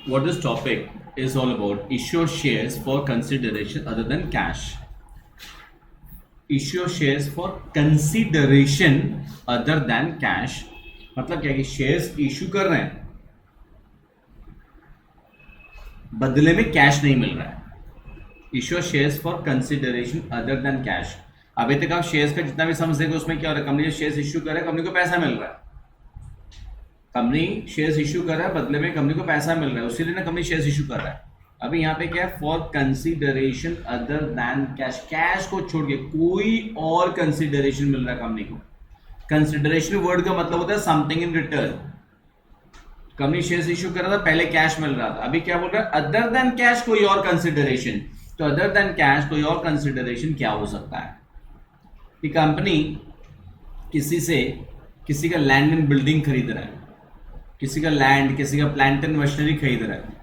what this topic is all about. Issue shares for consideration other than cash. Issue shares for consideration other than cash. मतलब क्या कि shares issue कर रहे हैं, बदले में कैश नहीं मिल रहा है. Issue shares for consideration other than cash. अभी तक आप शेयर्स का जितना भी समझ देंगे उसमें क्या हो रहा है, कंपनी जो शेयर्स इशू कर रहा है कंपनी को पैसा मिल रहा है. कंपनी शेयर्स इशू कर रहा है, बदले में कंपनी को पैसा मिल रहा है, उसी लिए ना कंपनी शेयर्स इशू कर रहा है. अभी यहाँ पे क्या है, for consideration other than cash. Cash को छोड़ के कोई और कंसिडरेशन मिल रहा है कंपनी को. कंसिडरेशन वर्ड का मतलब होता है something in return. Company shares issue कर रहा था, पहले कैश मिल रहा था, अभी क्या बोल रहा है, अदर देन कैश कोई और कंसिडरेशन. तो अदर देन कैश कोई और कंसिडरेशन क्या हो सकता है कि कंपनी किसी का लैंड एंड बिल्डिंग खरीद रहा है, किसी का लैंड, किसी का प्लांट एंड मशीनरी खरीद रहा है,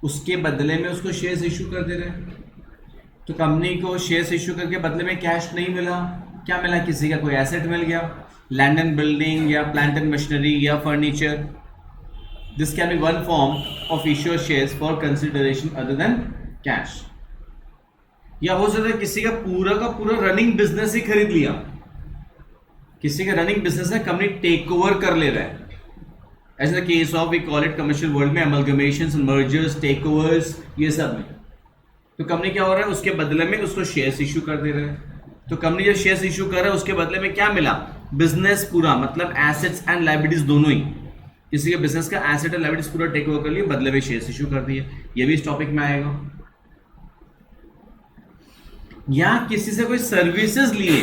उसके बदले में उसको शेयर्स इशू कर दे रहे हैं. तो कंपनी को शेयर्स इशू करके बदले में कैश नहीं मिला, क्या मिला, किसी का कोई एसेट मिल गया, लैंड एंड बिल्डिंग या प्लांट एंड मशीनरी या furniture. This can be one form of issue shares for consideration other than cash. या हो सकता है किसी का पूरा रनिंग बिजनेस ही खरीद लिया, किसी का रनिंग बिजनेस है, कंपनी टेक ओवर कर ले रहा है. As the case of we call it commercial world में अमलगमेशंस, मर्जर्स, टेक ओवर्स, ये सब में. तो कंपनी क्या हो रहा है, उसके बदले में उसको शेयर्स इशू कर दे रहे हैं. तो कंपनी जो शेयर्स इशू कर रहा है उसके बदले में क्या मिला, बिजनेस पूरा, मतलब एसेट्स एंड लायबिलिटीज दोनों ही. किसी के बिजनेस का एसेट एंड लायबिलिटीज पूरा टेक ओवर कर लिए, बदले में शेयर्स इशू कर दिए. ये भी इस टॉपिक में आएगा. या किसी से कोई सर्विसेज लिए,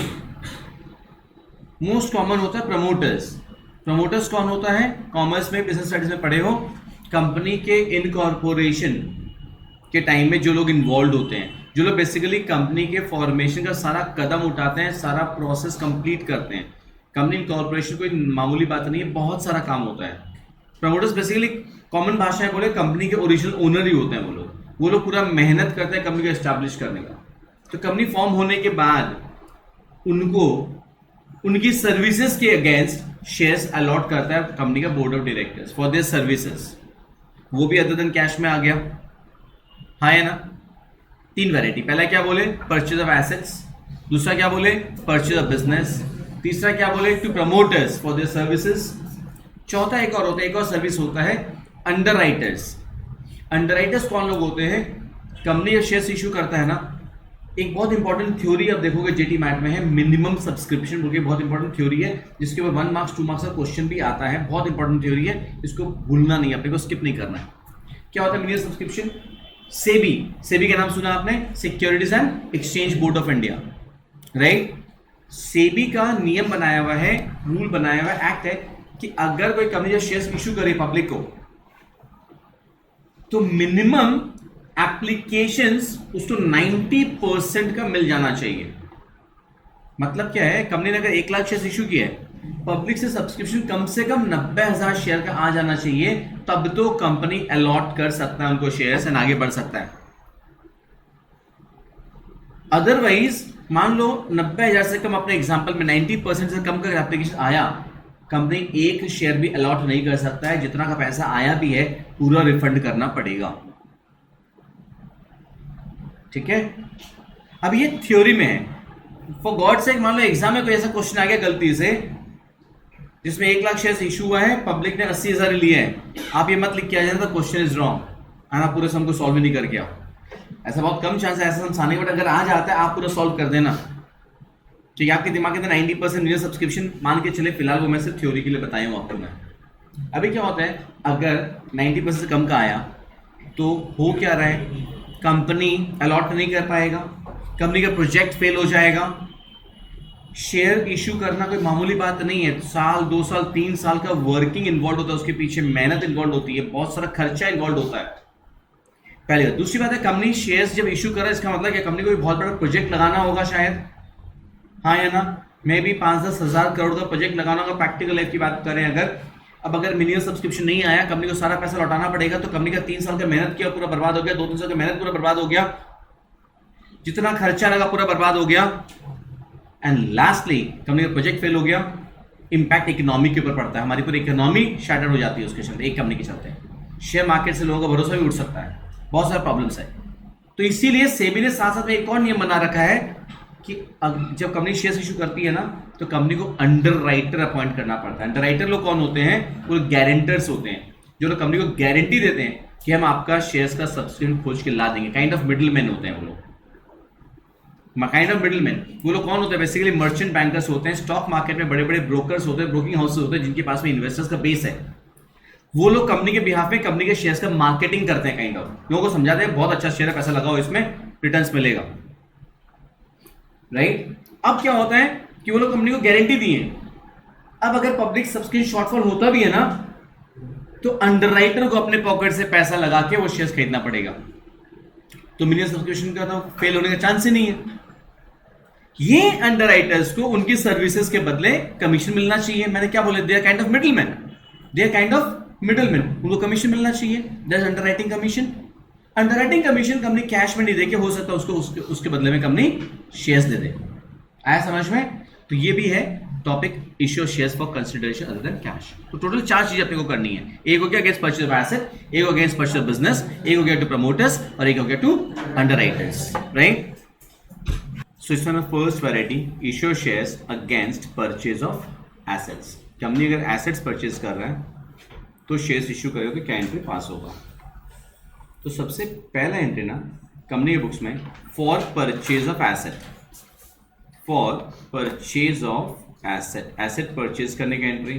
मोस्ट कॉमन होता है प्रमोटर्स. प्रमोटर्स कौन होता है, कॉमर्स में, बिजनेस स्टडीज में पढ़े हो, कंपनी के इनकॉर्पोरेशन के टाइम में जो लोग इन्वॉल्व होते हैं, जो लोग बेसिकली कंपनी के फॉर्मेशन का सारा कदम उठाते हैं, सारा प्रोसेस कंप्लीट करते हैं. कंपनी इनकॉर्पोरेशन कोई मामूली बात नहीं है, बहुत सारा काम होता है. प्रमोटर्स बेसिकली कॉमन भाषा में बोले कंपनी के ओरिजिनल ओनर ही होते हैं. वो लोग पूरा मेहनत करते हैं कंपनी को एस्टैब्लिश करने का. तो कंपनी फॉर्म होने के बाद उनको उनकी सर्विसेज के अगेंस्ट शेयर्स अलॉट करता है कंपनी का board of directors for their services. वो भी अदर देन कैश में आ गया, हाँ है ना. 3 वैरायटी. पहला क्या बोले, परचेज ऑफ एसेट्स. दूसरा क्या बोले, परचेज ऑफ बिजनेस. तीसरा क्या बोले, to promoters for their services. चौथा एक और होता है, एक और सर्विस होता है अंडरराइटर्स. अंडरराइटर्स कौन लोग होते हैं, कंपनी जब शेयर्स इशू करता है ना, एक बहुत इंपॉर्टेंट थ्योरी आप देखोगे जेटी मैट में है, मिनिमम सब्सक्रिप्शन बोल के बहुत इंपॉर्टेंट थ्योरी है, जिसके ऊपर 1 मार्क्स 2 मार्क्स का क्वेश्चन भी आता है. बहुत इंपॉर्टेंट थ्योरी है, इसको भूलना नहीं, अपने को स्किप नहीं करना है. क्या होता है मिनिमम सब्सक्रिप्शन, सेबी का नाम सुना आपने, securities and exchange board of India, right. SEBI का नियम बनाया हुआ है, रूल बनाया हुआ एक्ट है कि अगर कोई कंपनी शेयर्स इशू करे पब्लिक को, तो मिनिमम एप्लीकेशंस उसको 90% का मिल जाना चाहिए. मतलब क्या है, कंपनी ने अगर 1 लाख शेयर इशू किया है, पब्लिक से सब्सक्रिप्शन कम से कम 90,000 शेयर का आ जाना चाहिए, तब तो कंपनी अलॉट कर सकता है उनको शेयर्स एंड आगे बढ़ सकता है. अदरवाइज मान लो 90,000 से कम, अपने एग्जांपल में 90% से कम का एप्लीकेशन आया, कंपनी एक शेयर भी अलॉट नहीं कर सकता है. जितना का पैसा आया भी है पूरा रिफंड करना पड़ेगा. ठीक है. अब ये थ्योरी में है. फॉर गॉड सेक मान लो एग्जाम में कोई ऐसा क्वेश्चन आ गया गलती से जिसमें 1 लाख शेयर्स इशू हुआ है, पब्लिक ने 80,000 लिए हैं, आप ये मत लिख के आ जाना क्वेश्चन इज रॉन्ग, आप पूरे सम को सॉल्व नहीं करके आओ. ऐसा बहुत कम चांस है ऐसा समझाने का, बट अगर आ जाता है आप पूरा सॉल्व कर देना. ठीक है, आपके दिमाग के अंदर 90% मिनिमम सब्सक्रिप्शन मान के चले, फिलहाल वो मैं सिर्फ थ्योरी के लिए बताया हूँ आपको मैं. अभी क्या होता है, अगर 90% से कम का आया तो हो क्या रहा है, कंपनी अलॉट नहीं कर पाएगा, कंपनी का प्रोजेक्ट फेल हो जाएगा. शेयर इशू करना कोई मामूली बात नहीं है. साल 2 साल 3 साल का वर्किंग इन्वॉल्व होता है, उसके पीछे मेहनत इन्वॉल्व होती है, बहुत सारा खर्चा इन्वॉल्व होता है. पहली बात. दूसरी बात है, कंपनी शेयर्स जब इशू कर रहा है, इसका मतलब क्या, कंपनी को बहुत बड़ा प्रोजेक्ट लगाना होगा शायद, हाँ या ना. मे भी 5-10 हज़ार करोड़ का प्रोजेक्ट लगाना होगा. प्रैक्टिकल लाइफ की बात करें अगर, अब अगर मिनिमम सब्सक्रिप्शन नहीं आया, कंपनी को सारा पैसा लौटाना पड़ेगा, तो कंपनी का 3 साल का मेहनत किया पूरा बर्बाद हो गया, 2-3 साल का मेहनत पूरा बर्बाद हो गया, जितना खर्चा लगा पूरा बर्बाद हो गया. एंड लास्टली कंपनी का प्रोजेक्ट फेल हो गया, इंपैक्ट इकोनॉमी के ऊपर पड़ता है, हमारी पूरी इकोनॉमी शैटर हो जाती है उसके चलते, एक कंपनी के चलते. शेयर मार्केट से लोगों का भरोसा भी उठ सकता है, बहुत सारे प्रॉब्लम्स है। तो इसीलिए सेबी ने साथ साथ में एक और नियम बना रखा है कि जब कंपनी शेयर इशू करती है ना, तो कंपनी को अंडर राइटर अपॉइंट करना पड़ता है। अंडर राइटर लोग कौन होते हैं? वो गारंटर्स होते हैं, जो लोग कंपनी को गारंटी देते हैं कि हम आपका शेयर्स का सब्सक्रिप्शन खोज के ला देंगे। काइंड ऑफ मिडिल मैन होते हैं वो लोग, काइंड ऑफ मिडिल मैन। वो लोग कौन होते हैं? बेसिकली मर्चेंट बैंकर्स होते हैं, स्टॉक मार्केट में बड़े बड़े ब्रोकर्स होते हैं, ब्रोकिंग हाउसेस होते हैं, जिनके पास में इन्वेस्टर्स का बेस है। वो लोग कंपनी के बिहाफ में कंपनी के शेयर्स का मार्केटिंग करते हैं, काइंड ऑफ लोगों को समझाते हैं बहुत अच्छा शेयर है, पैसा लगाओ इसमें, रिटर्न्स मिलेगा, राइट। अब क्या होता है कि वो लोग कंपनी को गारंटी दिए, अब अगर पब्लिक सब्सक्रिप्शन शॉर्टफॉल होता भी है ना, तो अंडरराइटर को अपने पॉकेट से पैसा लगा के वो शेयर्स खरीदना पड़ेगा, तो मिनिमम सब्सक्रिप्शन का तो फेल होने का चांस ही नहीं है। ये अंडरराइटर्स को उनकी सर्विसेज के बदले कमीशन मिलना चाहिए। मैंने क्या बोला? They are kind of middleman, they are kind of middleman, उनको कमीशन मिलना चाहिए, that is underwriting commission. Underwriting commission company cash में नहीं देके, हो सकता है उसको उसके बदले में कंपनी शेयर्स दे दे। आया समझ में? तो ये भी है topic, issue shares for consideration other than cash. तो टोटल 4 चीजें अपने को करनी है। एक हो गया अगेंस्ट परचेज ऑफ एसेट, एक हो गया अगेंस्ट परचेज ऑफ बिजनेस, एक हो गया टू प्रमोटर्स, और एक हो गया टू अंडरराइटर्स, राइट। सो इसमें first variety, issue shares against purchase of assets. Company अगर एसेट्स परचेज कर रहा है तो शेयर्स इश्यू करेगा तो क्या एंट्री पास होगा? तो सबसे पहला एंट्री ना कंपनी के बुक्स में, for purchase of asset, for purchase of asset, asset purchase करने का एंट्री।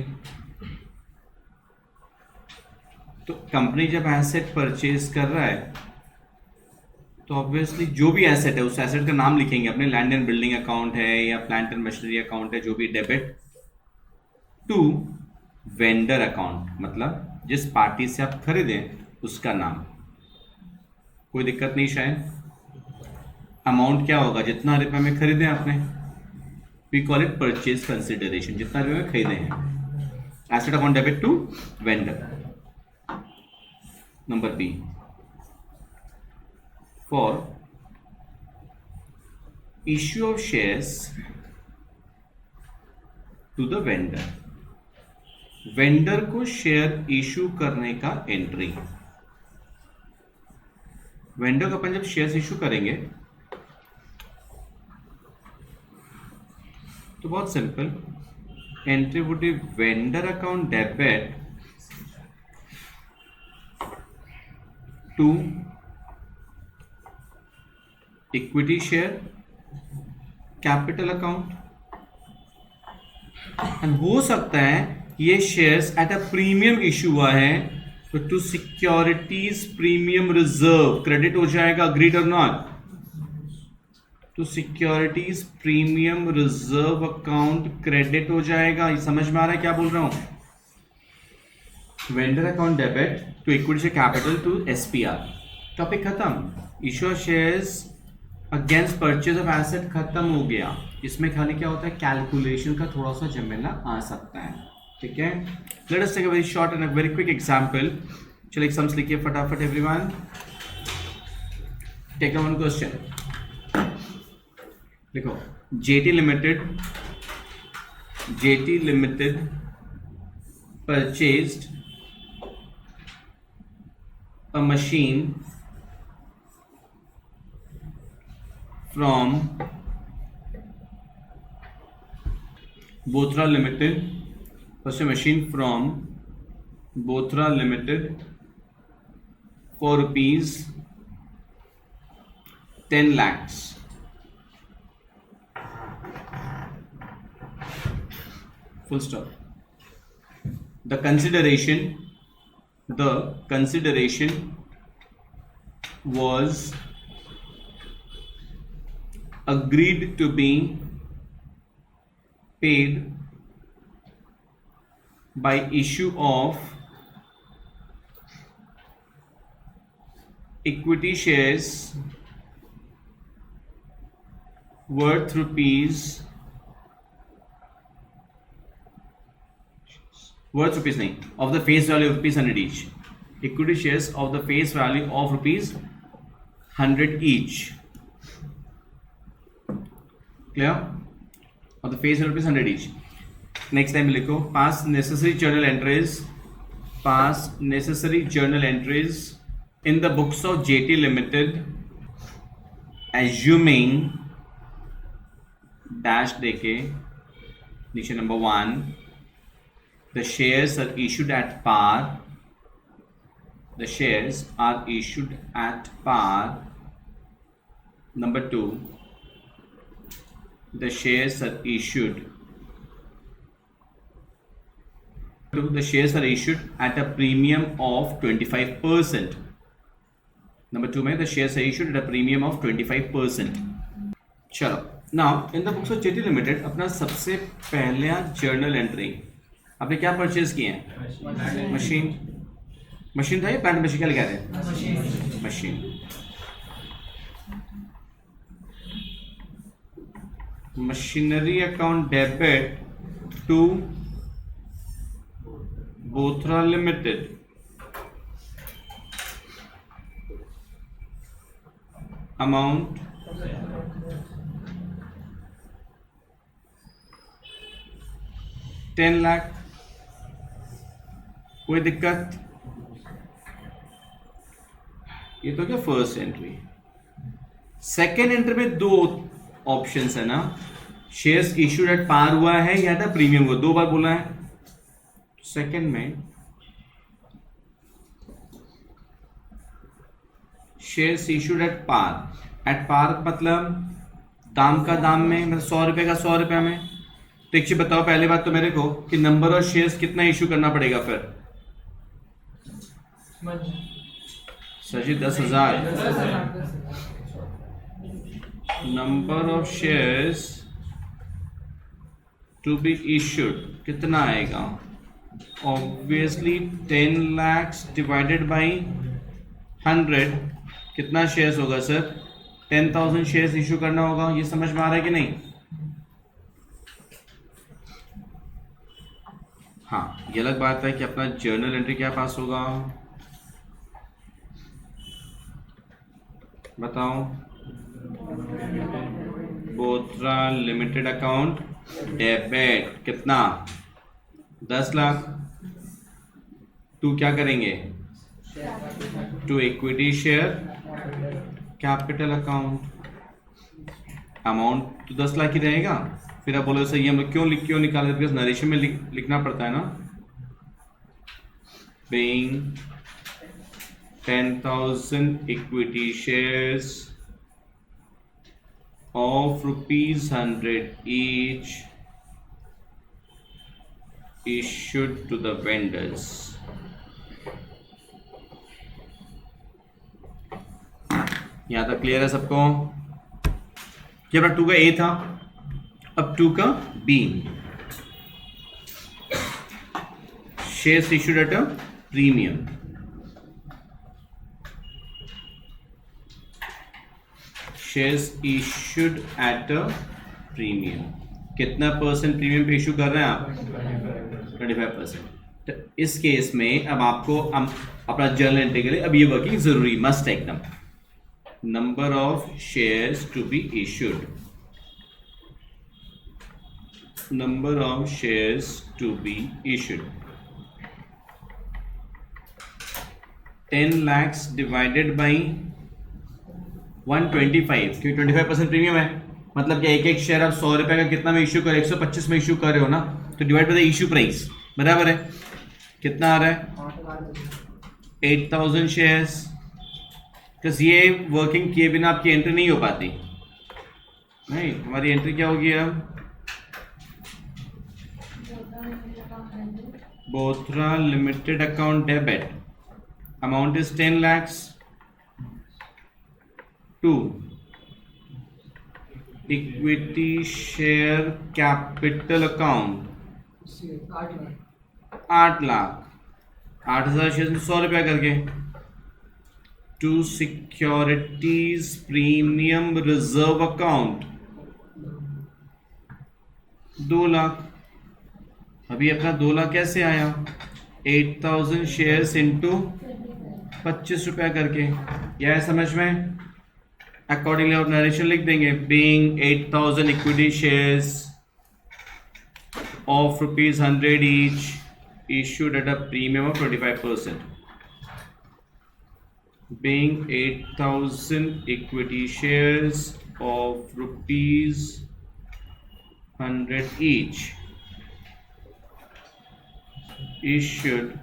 तो कंपनी जब एसेट परचेज कर रहा है तो ऑब्वियसली जो भी एसेट है उस एसेट का नाम लिखेंगे अपने, लैंड एंड बिल्डिंग अकाउंट है या प्लांट एंड मशीनरी अकाउंट है, जो भी, डेबिट टू वेंडर अकाउंट, मतलब जिस पार्टी से आप खरीदें उसका नाम। कोई दिक्कत नहीं शायद। अमाउंट क्या होगा? जितना रुपए में खरीदे आपने, we call it purchase consideration, जितना रुपए में खरीदे हैं। Asset account debit to vendor. Number B, for issue of shares to the vendor, vendor को शेयर इशू करने का एंट्री। वेंडर को अपन जब शेयर्स इशू करेंगे तो बहुत simple, entry would be vendor account debit to equity share capital account. And हो सकता है ये shares at a premium issue हुआ है तो to securities premium reserve credit हो जाएगा, अग्रीड और नॉट? तो securities premium reserve account credit हो जाएगा। ये समझ में आ रहा है क्या बोल रहा हूं? Vendor account debit to equity share capital to SPR, topic खत्म। Issue shares against purchase of asset खत्म हो गया। इसमें खाली क्या होता है, कैलकुलेशन का थोड़ा सा झमेला आ सकता है, ठीक है। Let us take a very short and a very quick example. चलिए सम्स लिखिए फटाफट एवरीवन। टेक वन क्वेश्चन, देखो, JT limited purchased a machine from Bothra Limited, first a machine from Bothra Limited for rupees 10 lakhs. Full stop. The consideration was agreed to be paid by issue of equity shares worth rupees नहीं, of the face value of rupees 100 each. Equity shares of the face value of rupees 100 each. Clear? Of the face value rupees 100 each. Next time लिखो, past necessary journal entries pass necessary journal entries in the books of JT Limited, assuming dash देके नीचे number 1, the shares are issued at par. The shares are issued at par. Number 2, the shares are issued. The shares are issued at a premium of 25%. Number 2 में the shares are issued at a premium of 25%. चलो, now in the books of JT Limited अपना सबसे पहला journal entry आपने क्या purchase किए हैं? Machine था या प्लांट मशीन, क्या लिखा है? Machine. Machinery account debit to Bothra limited, amount ₹10,00,000। कोई दिक्कत? ये तो क्या फर्स्ट एंट्री। सेकेंड एंट्री में दो ऑप्शंस है ना, शेयर्स इश्यूड एट पार हुआ है या था प्रीमियम हुआ, 2 बार बोला है। सेकेंड में शेयर्स इश्यूड एट पार मतलब दाम का दाम में, मतलब 100 रुपए का 100 रुपए में। तो एक चीज बताओ, पहले बात तो मेरे को कि नंबर ऑफ शेयर्स कितना इश्यू करना पड़ेगा फिर? Sir ji 10,000। Number of shares to be issued कितना आएगा? ऑब्वियसली 10 लाख डिवाइडेड बाई 100 कितना शेयर्स होगा सर? 10,000 शेयर्स इश्यू करना होगा। ये समझ में आ रहा है कि नहीं? हाँ, ये अलग बात है कि अपना जर्नल एंट्री क्या पास होगा, बताओ। बोथरा लिमिटेड अकाउंट डेबिट कितना? 10 लाख। टू क्या करेंगे? To equity share capital account. Amount तो 10 लाख ही रहेगा। फिर आप बोलो सर ये हम क्यों निकाले? बिकॉज नरेशन में लिखना पड़ता है ना। Paying 10,000 equity shares of ₹100 each issued to the vendors. यहाँ तक क्लियर है सबको? ये अपना 2 का A था, अब 2 का B। Shares issued at a premium. Shares issued at a premium. कितना परसेंट प्रीमियम पे इशू कर रहे हैं आप? 25%। तो इस केस में अब आपको अपना जर्नल एंट्री के लिए अब ये वर्किंग जरूरी मस्ट है एकदम। Number of shares to be issued, number of shares to be issued 10 lakhs divided by 125, क्योंकि 25% प्रीमियम है। मतलब कि एक शेयर आप 100 रुपए का कितना में इश्यू कर, 125 में इश्यू कर रहे हो ना, तो divide by the issue price बराबर है। कितना आ रहा है? 8,000 शेयर्स। बस ये वर्किंग किए बिना आपकी एंट्री नहीं हो पाती। नहीं, हमारी एंट्री क्या होगी अब? Bothra limited account debit, amount is 10 lakhs to equity share capital account 8 lakh, 8,000 share 100 रुपया करके, to securities premium reserve account 2 lakh. अभी अपना 2 लाख कैसे आया? 8,000 शेयर्स इंटू 25 रुपया करके। यह है समझ में? अकॉर्डिंगली आप नरेशन लिख देंगे, being 8,000 equity shares of ₹100 each issued at a premium of 25%, being 8,000 equity shares of rupees 100 each, issued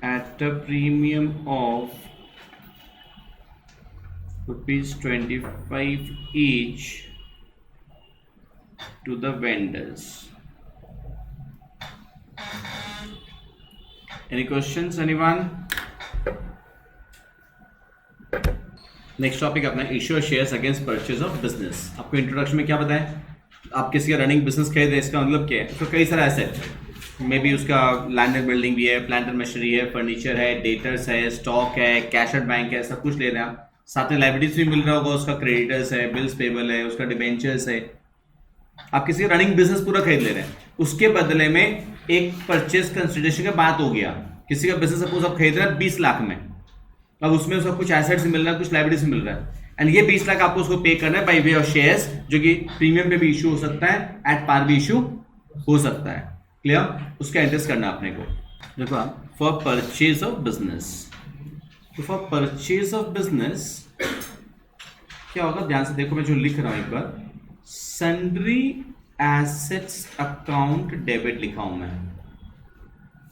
at a premium of rupees 25 each to the vendors. Any questions, anyone? Next topic अपना issue shares against purchase of business. आपको introduction में क्या बताएं? आप किसी का running business खरीद रहे हैं, इसका मतलब क्या है? उसका कई सारा एसेट, मे बी उसका लैंड एंड बिल्डिंग भी है, प्लांट एंड मशीनरी है, फर्नीचर है, डेटर्स है, स्टॉक है, कैश एट बैंक है, सब कुछ ले रहे हैं आप। साथ में लाइबिलिटीज भी मिल रहा होगा, उसका क्रेडिटर्स है, बिल्स पेबल है, उसका डिबेंचर्स है। आप किसी का रनिंग बिजनेस पूरा खरीद ले रहे हैं, उसके बदले में एक परचेज कंसिडरेशन का बात हो गया। किसी का बिजनेस सपोज आप खरीद रहे हैं 20 लाख में, अब उसमें उसका कुछ एसेट्स मिल रहा है, कुछ लाइबिलिटीज मिल रहा है, एंड ये 20 लाख आपको उसको पे करना है बाय वे ऑफ शेयर्स, जो कि प्रीमियम पे भी इशू हो सकता है, एट पार भी इशू हो सकता है। क्लियर? उसका इंटरेस्ट करना अपने को। देखो फॉर परचेज ऑफ बिजनेस, तो फॉर परचेज ऑफ बिजनेस क्या होगा, ध्यान से देखो, मैं जो लिख रहा हूं एक बार, सन्ड्री एसेट्स अकाउंट डेबिट लिखा हूं मैं,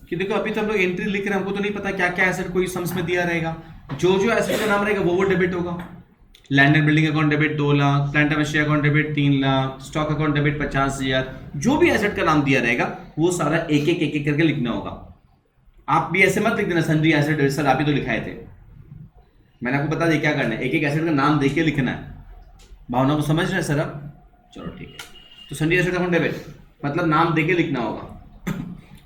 कि देखो अभी तो हम लोग एंट्री लिख रहे हैं, हमको तो नहीं पता क्या क्या एसेट कोई सम्स में दिया रहेगा। जो जो एसेट का नाम रहेगा वो डेबिट होगा। Land and building account debit 2 lakh, plant and machinery account debit 3 lakh, stock account debit 50,000, जो भी एसेट का नाम दिया रहेगा वो सारा एक एक करके लिखना होगा। आप भी ऐसे मत लिख देना सन्ड्री एसेट, सर आप ही तो लिखाए थे। मैंने आपको बता दिया क्या करना है, एक एक एसेट का नाम देख के लिखना है। भावना को समझ रहे हैं सर आप? चलो ठीक है। तो सन्ड्री एसेट अकाउंट डेबिट मतलब नाम देख के लिखना होगा।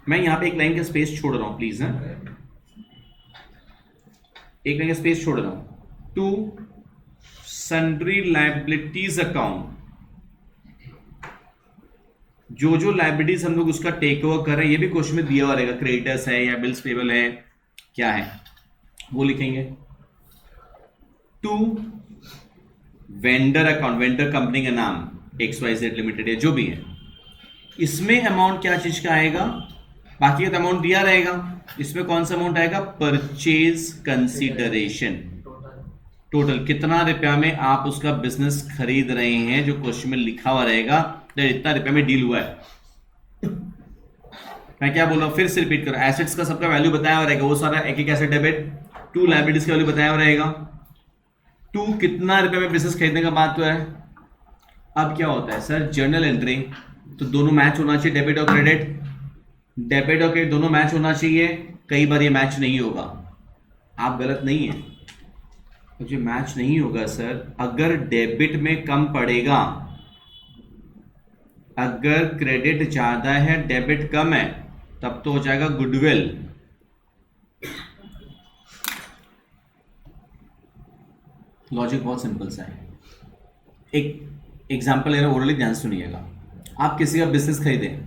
मैं यहां पे एक लाइन का स्पेस छोड़ रहा हूं प्लीज, है एक लाइन का स्पेस छोड़ रहा हूं। टू सन्ड्री लायबिलिटीज अकाउंट, जो जो लायबिलिटीज हम लोग उसका टेक ओवर कर रहे हैं, ये भी क्वेश्चन में दिया हुआ रहेगा, क्रेडिटर्स है या बिल्स पेबल है, क्या है वो लिखेंगे। To vendor account, vendor company का नाम XYZ लिमिटेड है, जो भी है, इसमें अमाउंट क्या चीज का आएगा, बाकी का अमाउंट दिया रहेगा, इसमें कौन सा अमाउंट आएगा, परचेज कंसीडरेशन। टोटल कितना रुपया में आप उसका बिजनेस खरीद रहे हैं, जो क्वेश्चन में लिखा हुआ रहेगा, इतना रुपया में डील हुआ है। मैं क्या बोल रहा हूं, फिर से रिपीट करो, एसेट्स का सबका वैल्यू बताया हुआ रहेगा, वो सारा एक एक एसेट डेबिट। टू लायबिलिटीज का वैल्यू बताया हुआ रहेगा। टू कितना रुपये में बिजनेस खरीदने का बात हुआ है। अब क्या होता है सर, जर्नल एंट्री, तो दोनों मैच होना चाहिए, डेबिट और क्रेडिट, डेबिट और क्रेडिट दोनों मैच होना चाहिए। कई बार ये मैच नहीं होगा, आप गलत नहीं है, मुझे मैच नहीं होगा सर। अगर डेबिट में कम पड़ेगा, अगर क्रेडिट ज्यादा है डेबिट कम है, तब तो हो जाएगा गुडविल। लॉजिक बहुत सिंपल सा है। एक एग्जांपल ले रहा हूं, ओरली ध्यान सुनिएगा। आप किसी का बिजनेस खरीदे,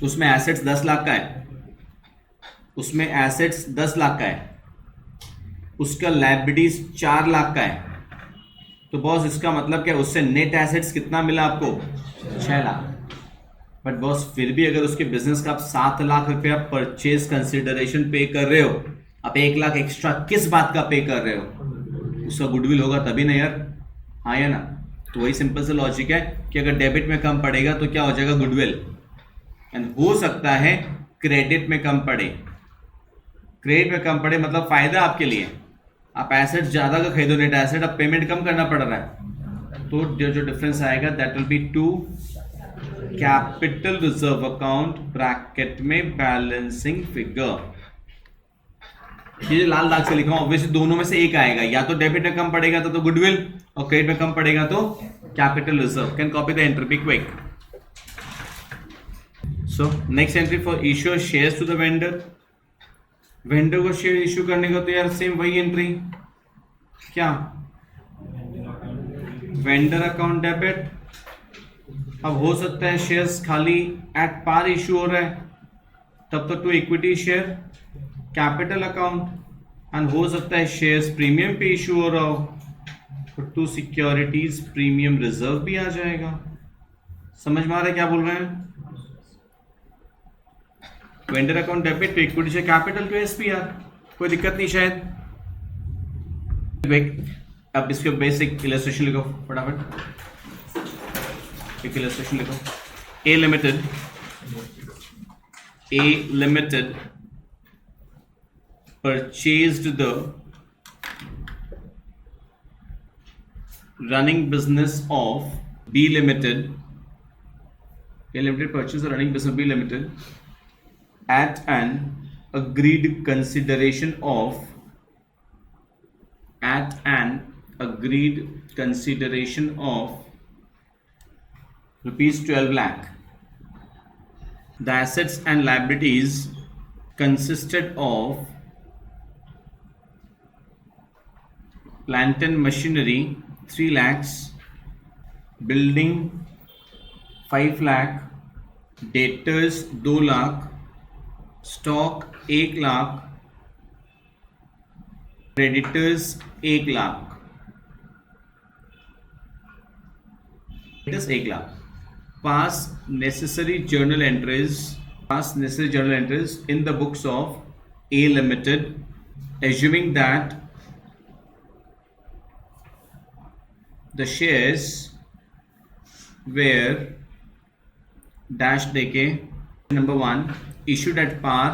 उसमें एसेट्स 10 लाख का है, उसमें एसेट्स 10 लाख का है, उसका लायबिलिटीज 4 लाख का है, तो बॉस इसका मतलब क्या, उससे नेट एसेट्स कितना मिला आपको, 6 लाख। बट बॉस फिर भी अगर उसके बिजनेस का आप 7 लाख रुपया परचेज कंसिडरेशन पे कर रहे हो, आप 1 लाख एक्स्ट्रा किस बात का पे कर रहे हो, उसका गुडविल होगा तभी ना यार, हाँ या ना। तो वही सिंपल सा लॉजिक है कि अगर डेबिट में कम पड़ेगा तो क्या हो जाएगा, गुडविल। एंड हो सकता है क्रेडिट में कम पड़े, क्रेडिट में कम पड़े मतलब फायदा आपके लिए, आप एसेट ज्यादा का खरीदो, नेट एसेट, अब पेमेंट कम करना पड़ रहा है, तो जो डिफरेंस आएगा that will be to capital reserve account bracket में बैलेंसिंग फिगर। ये लाल दाग से लिखा हूं, ऑब्वियसली दोनों में से एक आएगा, या तो डेबिट में कम पड़ेगा तो गुडविल, और क्रेडिट में कम पड़ेगा तो capital reserve. Can copy the entry, be quick. So next entry for issue shares to the vendor. Vendor को शेयर इश्यू करने का तो यार सेम वही एंट्री, क्या, वेंडर अकाउंट डेबिट। अब हो सकता है शेयर्स खाली एट पार इश्यू हो रहा है, तब तो to equity share capital account, and हो सकता है शेयर्स प्रीमियम पे इश्यू हो रहा हो, तो टू सिक्योरिटीज प्रीमियम रिजर्व भी आ जाएगा। समझ में आ रहा है क्या बोल रहे हैं? Vendor account debit to equity share capital to SPR, कोई दिक्कत नहीं शायद। अब इसके बेसिक इलस्ट्रेशन लिखो फटाफट, एक इलस्ट्रेशन लिखो। ए limited purchased the running business of B Limited. A Limited purchased the running business of B Limited at an agreed consideration of rupees 12 lakh. The assets and liabilities consisted of plant and machinery 3 lakhs, building 5 lakh, debtors 2 lakh, stock 1 lakh, creditors 1 lakh, pass necessary journal entries in the books of A Limited, assuming that the shares were dash देके number 1 issued at par,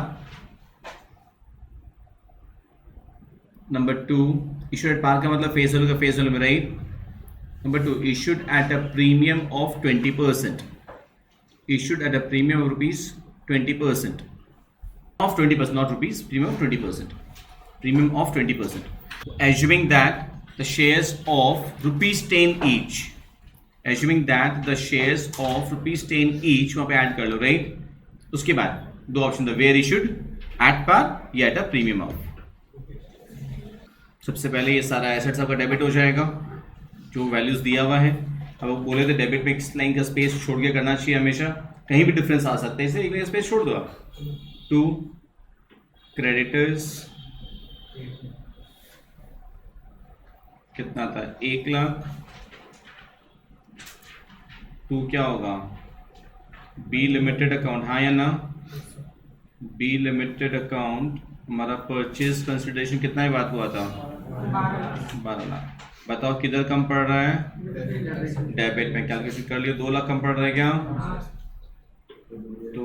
number 2 issued at par का मतलब face value का face value में, right. number 2 issued at a premium of 20%, issued at a premium of rupees 20%, of 20%, not rupees, premium of 20%, premium of 20%, assuming that the shares of rupees 10 each, वहां पे add कर लो, right. उसके बाद दो option था, where issued, at पार या eight a premium of. सबसे पहले ये सारा एसेट्स आपका डेबिट हो जाएगा, जो वैल्यूज दिया हुआ है। अब वो बोले थे डेबिट में इस लाइन का स्पेस छोड़ के करना चाहिए हमेशा, कहीं भी डिफरेंस आ सकता है, इसलिए एक लाइन स्पेस छोड़ दो आप। 2 क्रेडिटर्स कितना था, 1 लाख। 2 क्या होगा, बी लिमिटेड अकाउंट, हाँ या ना, बी लिमिटेड अकाउंट हमारा परचेज कंसिडरेशन कितना ही बात हुआ था, 12 लाख। बताओ किधर कम पड़ रहा है, डेबिट में। कैलकुलेशन कर लियो, 2 लाख कम पड़ रहा है क्या, तो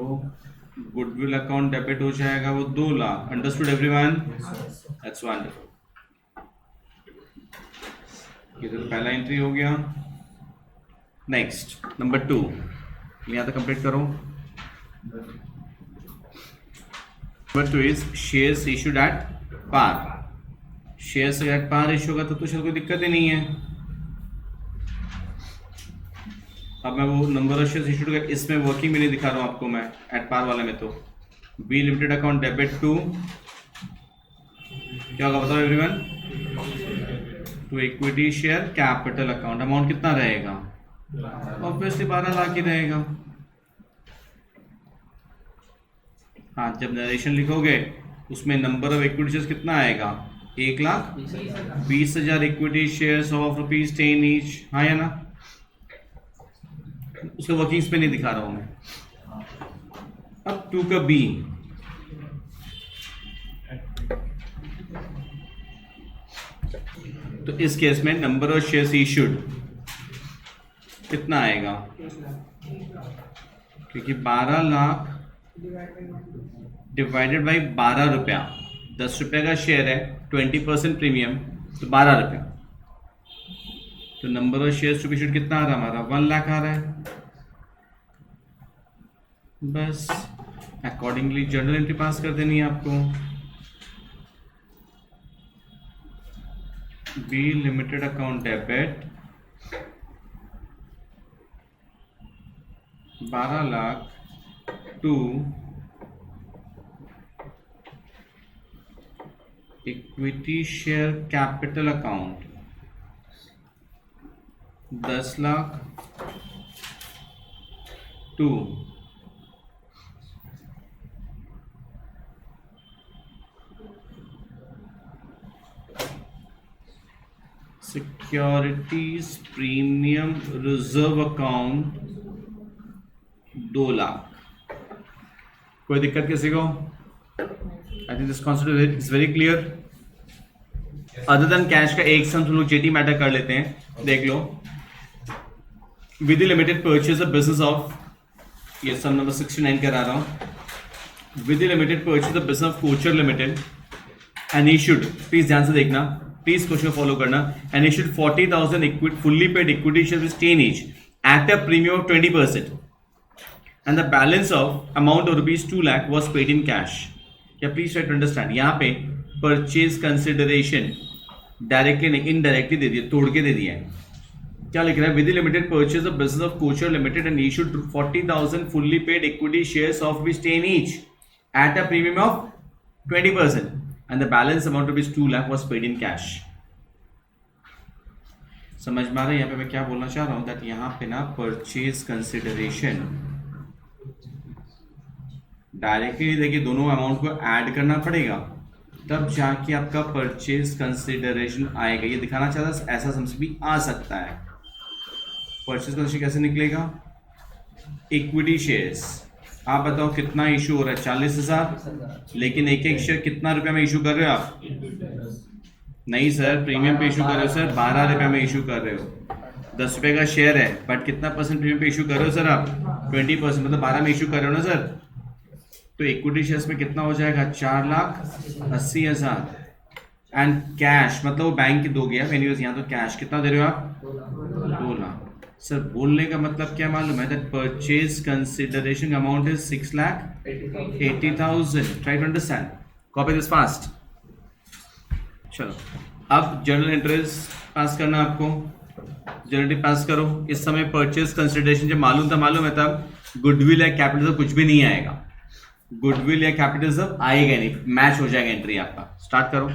गुडविल अकाउंट डेबिट हो जाएगा वो 2 lakh. Understood everyone? That's wonderful. ये तो पहला एंट्री हो गया। नेक्स्ट नंबर 2, यहाँ तक कंप्लीट करो। Number 2 is shares issued at par. Shares at par issue होगा तो शायद कोई दिक्कत ही नहीं है। अब मैं वो नंबर ऑफ शेयर्स इशूड, इसमें वर्किंग में नहीं दिखा रहा हूँ आपको मैं, एट पार वाले में तो B limited account debit to क्या होगा बताओ everyone, to equity share capital account. Amount कितना रहेगा, ऑब्वियसली 12 लाख ही रहेगा। हाँ, जब नरेशन लिखोगे उसमें नंबर ऑफ इक्विटी शेयर्स कितना आएगा, 1,20,000 equity shares of rupees 10 each, हाँ या ना। उसके वर्किंग्स पे नहीं दिखा रहा हूं मैं। अब 2 का बी, तो इस केस में नंबर ऑफ शेयर्स इशूड कितना आएगा, क्योंकि 12 लाख डिवाइडेड बाई 12 रुपया, 10 रुपये का शेयर है, 20% प्रीमियम, तो 12 रुपया। तो number of shares to be issued कितना आ रहा है हमारा, 1 लाख आ रहा है। बस अकॉर्डिंगली जर्नल एंट्री पास कर देनी है आपको। B limited account debit 12 lakh to equity share capital account 10 lakh to securities premium reserve account 2 lakh. कोई दिक्कत किसी को? I think this concept is very clear. Other than cash का एक सम लोग जेटी मैटर कर लेते हैं, देख लो। With limited purchase of business of, ये सम नंबर 69 करा रहा हूं। With limited purchase of business of Kochar limited and issued, please ध्यान से देखना, प्लीज क्वेश्चन फॉलो करना। And issued 40,000 fully paid equity shares with 10 each at a premium of 20%, and the balance of amount of rupees 2 lakh was paid in cash. क्या please try to understand, यहाँ पे purchase consideration directly नहीं indirectly they दिया, तोड़ के दे दिया है। क्या लिख रहा है? With limited purchase of business of Kochar limited and issued 40,000 fully paid equity shares of which 10 each at a premium of 20%, and the balance amount of rupees 2 lakh was paid in cash. समझ में आ रहा है यहाँ पे मैं क्या बोलना चाह रहा हूँ? दैट यहाँ पे ना परचेज कंसिडरेशन डायरेक्टली देखिए, दोनों अमाउंट को ऐड करना पड़ेगा, तब जाके आपका परचेज कंसिडरेशन आएगा। ये दिखाना चाहता है, ऐसा समझ भी आ सकता है। परचेज कंसिडरेशन कैसे निकलेगा? इक्विटी शेयर्स, आप बताओ कितना इशू हो रहा है? 40,000, लेकिन एक एक शेयर कितना रुपया में इशू कर रहे हो आप? नहीं सर, प्रीमियम पे इशू कर रहे हो सर, 12 रुपये में इशू कर रहे हो। 10 रुपये का शेयर है, बट कितना परसेंट प्रीमियम पे इशू कर रहे हो सर आप? 20%, मतलब 12 में इशू कर रहे हो ना सर। तो इक्विटी शेयर्स में कितना हो जाएगा? 4,80,000 एंड कैश, मतलब वो बैंक के दोगे आप एनीवेज। यहाँ तो कैश कितना दे रहे हो आप? 2 लाख। सर बोलने का मतलब क्या मालूम है? That purchase consideration amount is 6,80,000। Try to understand, copy this fast. चलो अब जर्नल एंट्रीज पास करना आपको, जर्नल पास करो। इस समय परचेज कंसिडरेशन जब मालूम है तब गुडविल या कैपिटल कुछ भी नहीं आएगा। गुडविल या कैपिटल आएगा नहीं, मैच हो जाएगा एंट्री आपका। स्टार्ट करो।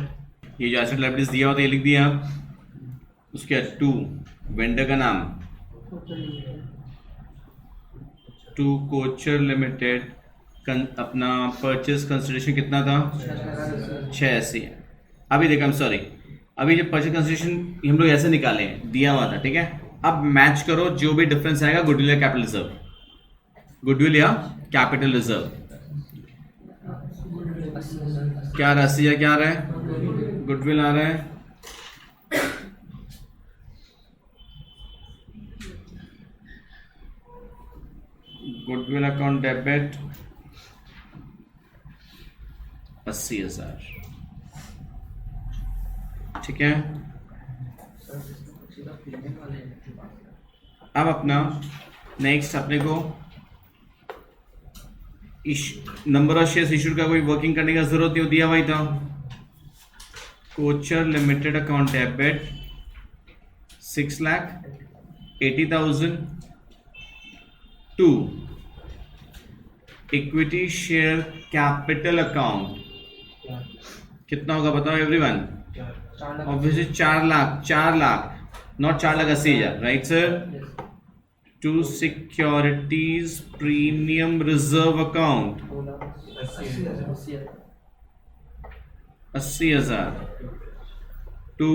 ये जो एसेट लायबिलिटीज दिया होता है ये लिख दिया। उसके बाद 2 वेंडर का नाम, 2 कोचर लिमिटेड, अपना परचेज कंसिडरेशन कितना था? 680 है। अभी देखा, सॉरी, अभी जब परचेज कंसिडरेशन हम लोग ऐसे निकाले हैं, दिया हुआ था, ठीक है। अब मैच करो, जो भी डिफरेंस आएगा गुडविल या कैपिटल रिजर्व, गुडविल या कैपिटल रिजर्व। क्या 80 या क्या आ रहा है? गुडविल आ रहा है। गुडविल अकाउंट डेबिट 80,000, ठीक है। अब अपना नेक्स्ट अपने को नंबर ऑफ शेयर्स इशूड का कोई वर्किंग करने का जरूरत नहीं, दिया हुआ था। Kochar limited account debit 6,80,000 to equity share capital account कितना होगा बताओ everyone? Obviously 4 lakh, not 4,80,000, right sir? To securities premium reserve account 80,000 to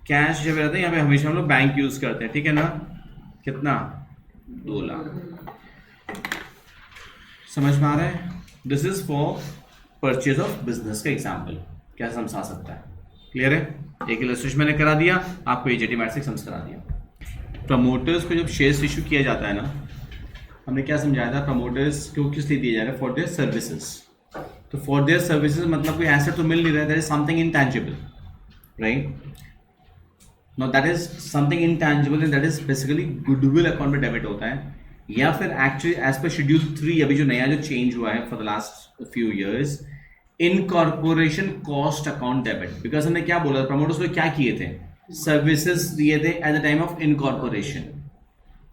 cash जब रहता है यहाँ पे हमेशा हम लोग बैंक यूज करते हैं, ठीक है ना? कितना? 2 लाख। समझ में आ रहा है? This is for purchase of business का एग्जाम्पल, क्या समझा सकता है? क्लियर है? एक इलस्ट्रेशन मैंने करा दिया आपको, एजेटी मैट्रिक्स समझ करा दिया। प्रमोटर्स को जब शेयर्स इशू किया जाता है ना, हमने क्या समझाया था? प्रमोटर्स को किस लिए दिया जा रहा है? For their services. तो फॉर देयर सर्विसेज मतलब कोई एसेट तो मिल नहीं रहा है, that is something intangible, right? Now that is something intangible and that is basically goodwill account में डेबिट होता है, या फिर एक्चुअली एज पर शेड्यूल 3 अभी जो नया जो चेंज हुआ है for the last few years, incorporation cost account debit. Because हमने क्या बोला, प्रमोटर्स को क्या किए थे? सर्विसेज दिए थे at the time of incorporation.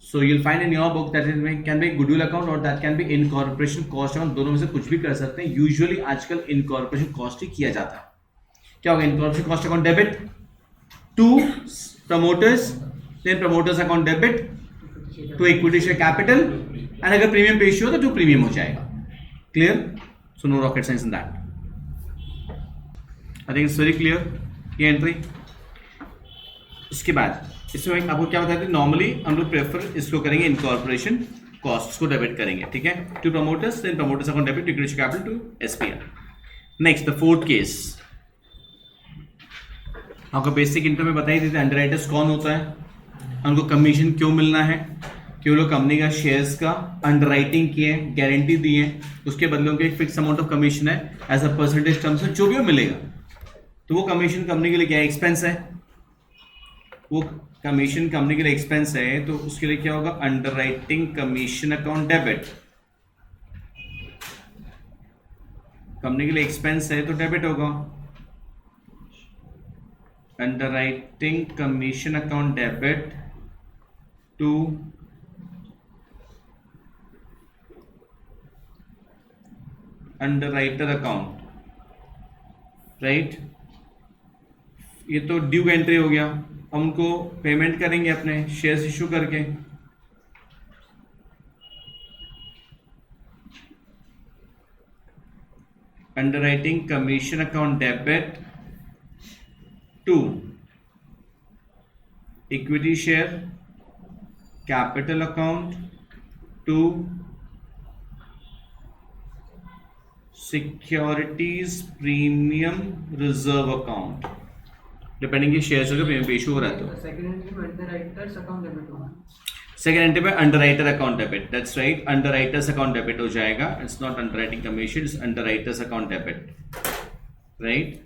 So you'll find in your book that it can be goodwill account और that can be incorporation cost account, दोनों में से कुछ भी कर सकते हैं। यूजुअली आजकल इनकॉर्पोरेशन कॉस्ट ही किया जाता है। क्या होगा? Incorporation cost account debit to promoters, then promoters account debit to equity share capital, and अगर प्रीमियम पे इश्यू हो तो टू प्रीमियम हो जाएगा। Clear? So no rocket science in that. I think it's very clear ये entry. उसके बाद इसमें आपको क्या बताया था? नॉर्मली हम लोग प्रेफर इसको करेंगे इनकॉर्पोरेशन कॉस्ट को डेबिट करेंगे, ठीक है, to promoters, then promoters account debit to equity capital to SPR. Next the fourth case, आपको बेसिक इनकम में बताई दी थी अंडरराइटर्स कौन होता है, उनको कमीशन क्यों मिलना है, कि वो लोग कंपनी का शेयर्स का अंडरराइटिंग किए, गारंटी दी है, उसके बदले उनको एक फिक्स अमाउंट ऑफ कमीशन है एज अ परसेंटेज टर्म्स में जो भी वो मिलेगा, तो वो कमीशन कंपनी के लिए क्या एक्सपेंस है, वो कमीशन कंपनी के लिए एक्सपेंस है, तो उसके लिए क्या होगा, underwriting commission account debit, company के लिए एक्सपेंस है तो डेबिट होगा, underwriting commission account debit to underwriter account, right. ये तो ड्यू एंट्री हो गया, हम उनको पेमेंट करेंगे अपने शेयर्स इशू करके, underwriting commission account debit to equity share capital account to securities premium reserve account, depending के शेयर्स का प्रीमियम इशू हो रहा है तो सेकंड एंट्री में अंडरराइटर्स अकाउंट डेबिट होगा, सेकंड एंट्री में underwriter account debit, that's right, underwriters account debit हो जाएगा, it's not underwriting commission, it's underwriters account debit, right,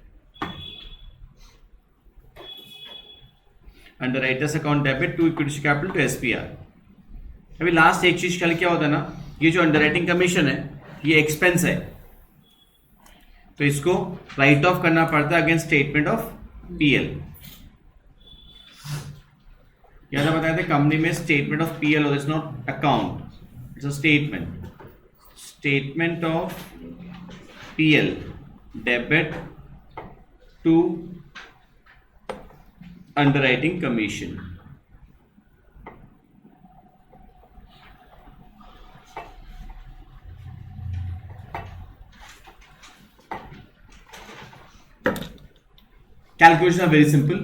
underwriters account debit to equity capital to SPR. अभी last एक चीज कल क्या होता है ना, ये जो अंडरराइटिंग कमीशन है ये एक्सपेंस है, तो इसको राइट ऑफ करना पड़ता है अगेंस्ट स्टेटमेंट ऑफ पीएल। क्या था बताया था, कंपनी में स्टेटमेंट ऑफ पीएल और it's not account, it's a statement, statement of PL debit to underwriting commission. Calculation very simple,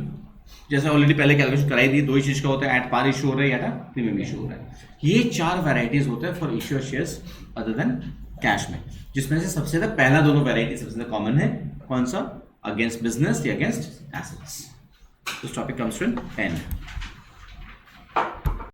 जैसे ऑलरेडी पहले कैलकुलेशन कराई दी, दो ही चीज का होता है, एट पार इशू हो रहा है या प्रीमियम इशू हो रहा है। ये चार वैरायटीज होते हैं for issue of shares other than cash में, जिसमें से सबसे ज्यादा पहला दोनों वैरायटी सबसे ज्यादा कॉमन है, कौन सा, अगेंस्ट बिजनेस या against assets. This topic comes to an and.